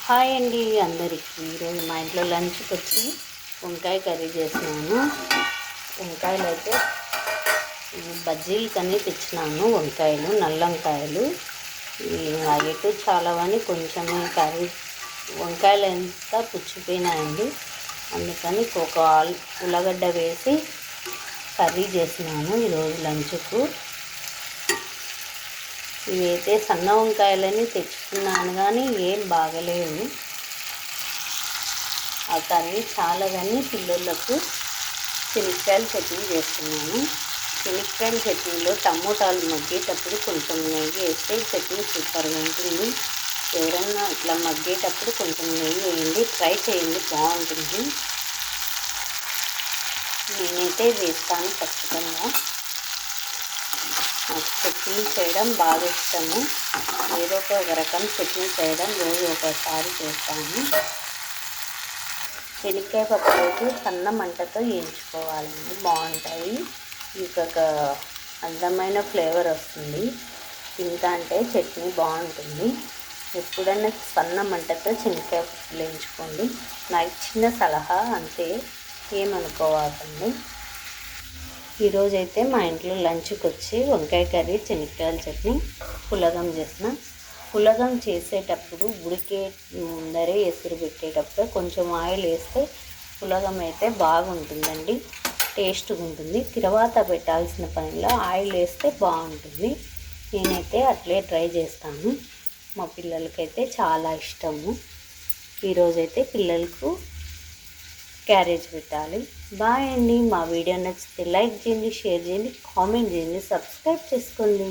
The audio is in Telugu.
హాయ్ అండి అందరికీ. ఈరోజు మా ఇంట్లో లంచ్కి వచ్చి వంకాయ కర్రీ చేసినాను. వంకాయలు అయితే బజ్జీలకని తెచ్చినాను. వంకాయలు నల్ల వంకాయలు ఎటు చాలావని కొంచెమే కర్రీ. వంకాయలు ఎంత పుచ్చిపోయినాయండి, అందుకని ఒక ఉల్లగడ్డ వేసి కర్రీ చేసినాను ఈరోజు లంచ్కు. ఇవైతే సన్న వంకాయలని తెచ్చుకున్నాను కానీ ఏం బాగలేవు. ఆ కర్రీ చాలా కానీ పిల్లలకు శనక్కాయల చట్నీ చేస్తున్నాను. శనక్కాయల చట్నీలో టమోటాలు మగ్గేటప్పుడు కొంచెం నెయ్యి వేస్తే చట్నీ సూపర్గా ఉంటుంది. ఎవరన్నా ఇట్లా మగ్గేటప్పుడు కొంచెం నెయ్యి వేయండి, ట్రై చేయండి, బాగుంటుంది. నేనైతే వేస్తాను ఖచ్చితంగా. నాకు చట్నీ చేయడం బాగా ఇష్టము. ఏదో ఒక రకం చట్నీ చేయడం రోజు ఒకసారి చేస్తాను. శనక్కాయ పప్పు అయితే సన్న మంటతో వేయించుకోవాలండి, బాగుంటాయి. ఇంకొక అందమైన ఫ్లేవర్ వస్తుంది. తింటా అంటే చట్నీ బాగుంటుంది. ఎప్పుడైనా సన్న మంటతో శనక్కాయ పప్పులు వేయించుకోండి. నాకు చిన్న సలహా అంతే, ఏమనుకోవాలండి. ఈరోజైతే మా ఇంట్లో లంచ్కి వచ్చి వంకాయ కర్రీ, శనక్కాయల చట్నీ, పులగం చేసిన. పులగం చేసేటప్పుడు ఉడికే ముందరే ఎసురు పెట్టేటప్పుడు కొంచెం ఆయిల్ వేస్తే పులగం అయితే బాగుంటుందండి, టేస్ట్గా ఉంటుంది. తర్వాత పెట్టాల్సిన పనిలో ఆయిల్ వేస్తే బాగుంటుంది. నేనైతే అట్లే ట్రై చేస్తాను. మా పిల్లలకైతే చాలా ఇష్టము. ఈరోజైతే పిల్లలకు క్యారేజ్ పెట్టాలి. బాయ్ అండి. మా వీడియో నచ్చితే లైక్ చేయండి, షేర్ చేయండి, కామెంట్ చేయండి, సబ్స్క్రైబ్ చేసుకోండి.